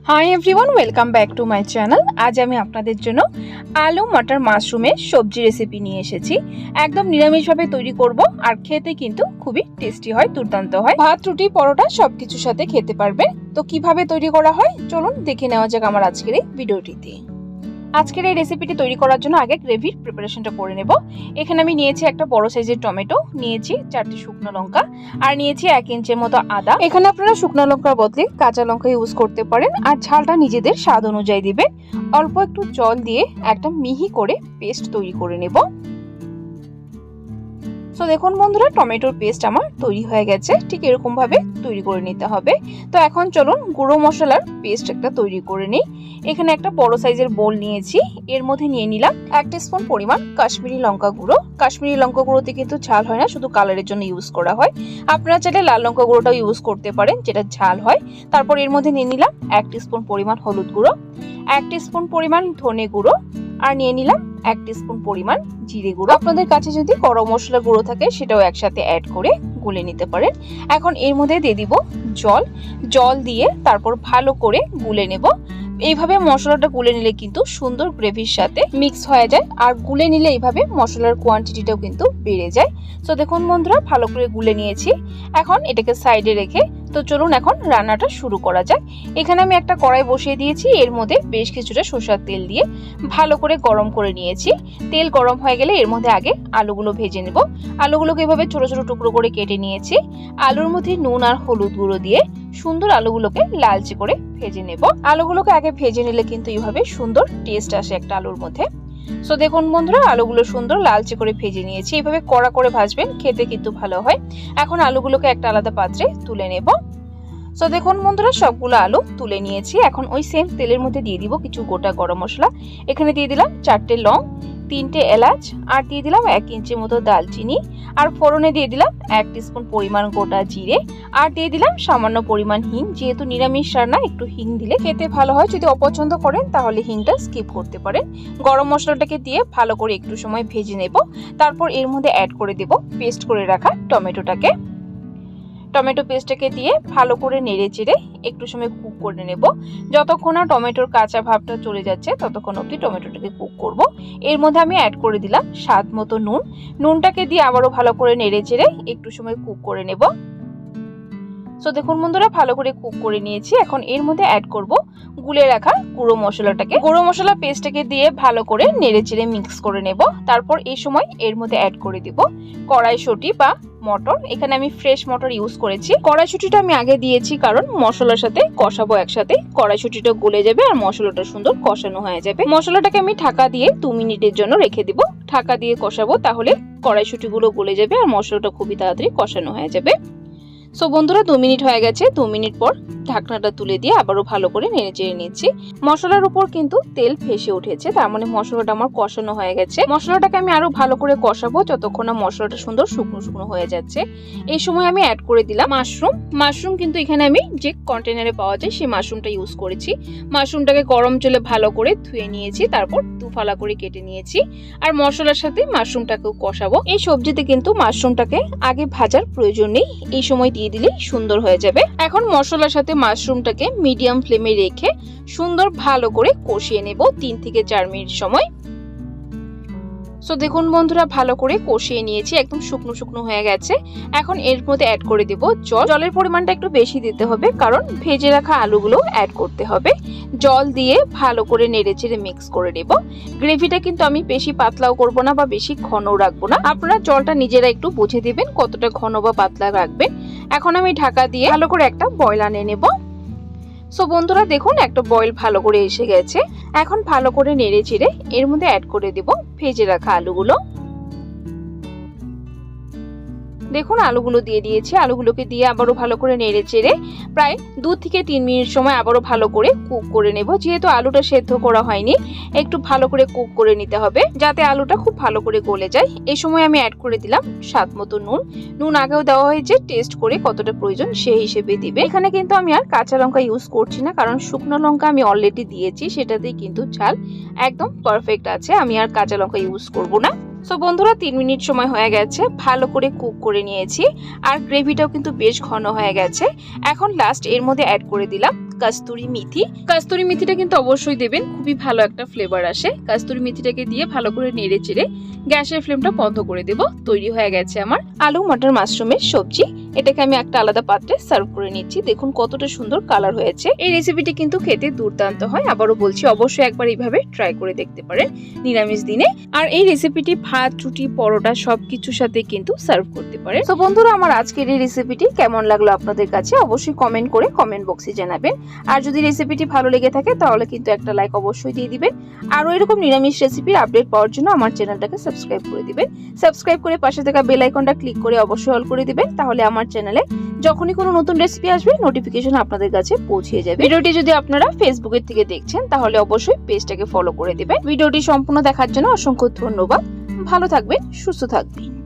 Hi everyone, welcome back to my channel. আজ আমি আপনাদের জন্য আলু মটর মাশরুমের সবজি রেসিপি নিয়ে এসেছি। একদম নিরামিষভাবে তৈরি করব, আর খেতে কিন্তু খুবই টেস্টি হয়, দুর্দান্ত হয়। ভাত, রুটি, পরোটা সবকিছুর সাথে খেতে পারবেন। তো কিভাবে তৈরি করা হয় চলুন দেখে নেওয়া যাক আমার আজকের এই ভিডিওটিতে। আজকের এই রেসিপিটি তৈরি করার জন্য আগে গ্রেভির প্রিপারেশনটা করে নেব। এখানে আমি নিয়েছি একটা বড় সাইজের টমেটো, নিয়েছি 4টি শুকনো লঙ্কা, আর নিয়েছি 1 ইঞ্চের মতো আদা। এখানে আপনারা শুকনো লঙ্কার বদলে কাঁচা লঙ্কা ইউজ করতে পারেন, আর ঝালটা নিজেদের স্বাদ অনুযায়ী দিবেন। অল্প একটু জল দিয়ে একটা মিহি করে পেস্ট তৈরি করে নেব। তো দেখুন বন্ধুরা, টমেটোর পেস্ট আমার তৈরি হয়ে গেছে। ঠিক এরকম ভাবে তৈরি করে নিতে হবে। তো এখন চলুন গুঁড়ো মশলার পেস্ট একটা তৈরি করে নিই। এখানে একটা বড় সাইজের বোল নিয়েছি, এর মধ্যে নিয়ে নিলাম 1 টিস্পুন পরিমাণ কাশ্মীরি লঙ্কা গুঁড়ো। কাশ্মীরি লঙ্কা গুঁড়োতে কিন্তু ঝাল হয় না, শুধু কালারের জন্য ইউজ করা হয়। আপনারা চাইলে লাল লঙ্কা গুঁড়োটাও ইউজ করতে পারেন, যেটা ঝাল হয়। তারপর এর মধ্যে নিয়ে নিলাম 1 টিস্পুন পরিমাণ হলুদ গুঁড়ো, 1 টিস্পুন পরিমাণ ধনে গুঁড়ো, আর নিয়ে নিলাম 1 টিস্পুন পরিমাণ জিরে গুঁড়ো। আপনাদের কাছে যদি গরম মশলা গুঁড়ো থাকে সেটাও একসাথে অ্যাড করে গুলে নিতে পারেন। এখন এর মধ্যে দিয়ে দিব জল দিয়ে তারপর ভালো করে গুলে নেব। এইভাবে মশলাটা গুলে নিলে কিন্তু সুন্দর গ্রেভির সাথে মিক্স হয়ে যায়, আর গুলে নিলে এইভাবে মশলার কোয়ান্টিটিটাও কিন্তু বেড়ে যায়। তো দেখুন বন্ধুরা, ভালো করে গুলে নিয়েছি। এখন এটাকে সাইডে রেখে তো চলুন এখন রান্নাটা শুরু করা যাক। এখানে আমি একটা কড়াই বসিয়ে দিয়েছি, এর মধ্যে বেশ কিছুটা সরষের তেল দিয়ে ভালো করে গরম করে নিয়েছি। তেল গরম হয়ে গেলে এর মধ্যে আগে আলুগুলো ভেজে নেব। আলুগুলোকে এভাবে ছোট ছোট টুকরো করে কেটে নিয়েছি। আলুর মধ্যে নুন আর হলুদ গুঁড়ো দিয়ে সুন্দর আলুগুলোকে লালচে করে ভেজে নেব। আলুগুলোকে আগে ভেজে নিলে কিন্তু এইভাবে সুন্দর টেস্ট আসে একটা আলুর মধ্যে। সো দেখুন বন্ধুরা, আলুগুলো সুন্দর লালচে করে ভেজে নিয়েছি। এইভাবে কড়া করে ভাজবেন, খেতে কিন্তু ভালো হয়। এখন আলুগুলোকে একটা আলাদা পাত্রে তুলে নেব। সো দেখুন বন্ধুরা, সবগুলো আলু তুলে নিয়েছি। এখন ওই সেম তেলের মধ্যে দিয়ে দিব কিছু গোটা গরম মশলা। এখানে দিয়ে দিলাম 4টে লং, 3টে এলাচ, আর দিয়ে দিলাম 1 ইঞ্চি মতো দালচিনি, আর ফোড়নে দিয়ে দিলাম 1 টিস্পুন পরিমাণ গোটা জিরে, আর দিয়ে দিলাম সামান্য পরিমাণ হিং। যেহেতু নিরামিষ রান্না, একটু হিং দিলে খেতে ভালো হয়। যদি অপছন্দ করেন তাহলে হিংটা স্কিপ করতে পারেন। গরম মশলাটাকে দিয়ে ভালো করে একটু সময় ভেজে নেব। তারপর এর মধ্যে অ্যাড করে দেব পেস্ট করে রাখা টমেটোটাকে। টমেটো পেস্টটাকে দিয়ে ভালো করে নেড়ে চেড়ে একটু সময় কুক করে নেব। যতক্ষণ না টমেটোর কাঁচা ভাবটা চলে যাচ্ছে ততক্ষণ অবধি টমেটোটাকে কুক করব। এর মধ্যে আমি অ্যাড করে দিলাম স্বাদ মতো নুনটাকে দিয়ে আবারও ভালো করে নেড়ে চেড়ে একটু সময় কুক করে নেব। সো দেখুন বন্ধুরা, ভালো করে কুক করে নিয়েছি। এখন এর মধ্যে অ্যাড করব গুলে রাখা গুঁড়ো মশলাটাকে। গুঁড়ো মশলা পেস্টটাকে দিয়ে ভালো করে নেড়ে চেড়ে মিক্স করে নেব। তারপর এই সময় এর মধ্যে অ্যাড করে দিব কড়াইশুঁটি বা মটর। এখানে আমি ফ্রেশ মটর ইউজ করেছি। কড়াইশুঁটিটা আমি আগে দিয়েছি কারণ মশলার সাথে কষাবো একসাথে। কড়াইশুঁটিটা গলে যাবে আর মশলাটা সুন্দর কষানো হয়ে যাবে। মশলাটাকে আমি ঢাকা দিয়ে 2 মিনিটের জন্য রেখে দিব। ঢাকা দিয়ে কষাবো, তাহলে কড়াইশুঁটিগুলো গলে যাবে আর মশলাটা খুবই তাড়াতাড়ি কষানো হয়ে যাবে। সো বন্ধুরা, 2 মিনিট হয়ে গেছে। 2 মিনিট পর ঢাকনাটা তুলে দিয়ে আবারও ভালো করে নেড়ে চেড়ে নিচ্ছি। মশলার উপর কিন্তু তেল ভেসে উঠেছে, তার মানে মশলাটা আমার কষানো হয়ে গেছে। মশলাটাকে আমি আরো ভালো করে কষাবো যতক্ষণ না মশলাটা সুন্দর শুকনো শুকনো হয়ে যাচ্ছে। এই সময় আমি অ্যাড করে দিলাম মাশরুম কিন্তু এখানে আমি যে কন্টেনারে পাওয়া যায় সেই মাশরুমটা ইউজ করেছি। মাশরুমটাকে গরম জলে ভালো করে ধুয়ে নিয়েছি, তারপর দুফালা করে কেটে নিয়েছি। আর মশলার সাথে মাশরুমটাকেও কষাবো। এই সবজিতে কিন্তু মাশরুমটাকে আগে ভাজার প্রয়োজন নেই, এই সময় দিয়ে দিলেই সুন্দর হয়ে যাবে। এখন মশলার সাথে মাশরুমটাকে মিডিয়াম ফ্লেমে রেখে সুন্দর ভালো করে কষিয়ে নেব 3 থেকে 4 মিনিট সময়। সো দেখুন বন্ধুরা, ভালো করে কষিয়ে নিয়েছি, একদম শুকনো শুকনো হয়ে গেছে। এখন এর মধ্যে অ্যাড করে দেব জলের পরিমাণটা একটু বেশি দিতে হবে, কারণ ভেজে রাখা আলুগুলো অ্যাড করতে হবে। জল দিয়ে ভালো করে নেড়ে চেড়ে মিক্স করে নেব। গ্রেভিটা কিন্তু আমি বেশি পাতলাও করব না বা বেশি ঘনও রাখবো না। আপনারা জলটা নিজেরা একটু বুঝে দিবেন কতটা ঘন বা পাতলা রাখবেন। এখন আমি ঢাকা দিয়ে ভালো করে একটা বয়েল আনিয়ে নেব। সো বন্ধুরা দেখুন, একটা বয়েল ভালো করে এসে গেছে। এখন ভালো করে নেড়ে চেড়ে এর মধ্যে অ্যাড করে দেব ভেজে রাখা আলুগুলো। দেখুন আলুগুলো দিয়ে দিয়েছি। আলুগুলোকে দিয়ে আবারও ভালো করে নেড়ে চেড়ে প্রায় 2 থেকে 3 মিনিট সময় আবারও ভালো করে কুক করে নেব। যেহেতু আলুটা সেদ্ধ করা হয়নি, একটু ভালো করে কুক করে নিতে হবে যাতে আলুটা খুব ভালো করে গলে যায়। এই সময় আমি অ্যাড করে দিলাম স্বাদ মতো নুন আগেও দেওয়া হয়েছে, টেস্ট করে কতটা প্রয়োজন সেই হিসেবে দিবে। এখানে কিন্তু আমি আর কাঁচা লঙ্কা ইউজ করছি না, কারণ শুকনো লঙ্কা আমি অলরেডি দিয়েছি, সেটাতেই কিন্তু ঝাল একদম পারফেক্ট আছে। আমি আর কাঁচা লঙ্কা ইউজ করব না। সো বন্ধুরা 3 মিনিট সময় হয়ে গেছে, ভালো করে কুক করে নিয়েছি আর গ্রেভিটাও কিন্তু বেশ ঘন হয়ে গেছে। এখন লাস্ট এর মধ্যে অ্যাড করে দিলাম কাস্তুরি মেথি। কাস্তুরি মেথিটা কিন্তু অবশ্যই দেবেন, খুবই ভালো একটা ফ্লেভার আসে। কাস্তুরি মেথিটাকে দিয়ে ভালো করে নেড়ে চেড়ে গ্যাসের ফ্লেমটা বন্ধ করে দেব। তৈরি হয়ে গেছে আমার আলু মটর মাশরুমের সবজি। এটাকে আমি একটা আলাদা পাত্রে সার্ভ করে নিচ্ছি। দেখুন কতটা সুন্দর কালার হয়েছে। এই রেসিপিটি কিন্তু খেতে দুর্দান্ত হয়। আবারও বলছি, অবশ্যই একবার এইভাবে ট্রাই করে দেখতে পারেন নিরামিষ দিনে। আর এই রেসিপিটি ভাত, রুটি, পরোটা সবকিছুর সাথে কিন্তু সার্ভ করতে পারে। তো বন্ধুরা, আমার আজকের এই রেসিপিটি কেমন লাগলো আপনাদের কাছে অবশ্যই কমেন্ট করে কমেন্ট বক্সে জানাবেন। আর যদি রেসিপিটি ভালো লেগে থাকে তাহলে কিন্তু একটা লাইক অবশ্যই দিয়ে দিবেন। আরও এরকম নিরামিষ রেসিপির আপডেট পাওয়ার জন্য আমার চ্যানেলটাকে সাবস্ক্রাইব করে দিবেন। সাবস্ক্রাইব করে পাশে থাকা বেল আইকনটা ক্লিক করে অবশ্যই অল করে দিবেন। তাহলে আমার চ্যানেলে যখনই কোনো নতুন রেসিপি আসবে নোটিফিকেশন আপনাদের কাছে পৌঁছে যাবে। ভিডিওটি যদি আপনারা ফেসবুকের থেকে দেখছেন তাহলে অবশ্যই পেজটাকে ফলো করে দিবেন। ভিডিওটি সম্পূর্ণ দেখার জন্য অসংখ্য ধন্যবাদ। ভালো থাকবেন, সুস্থ থাকবেন।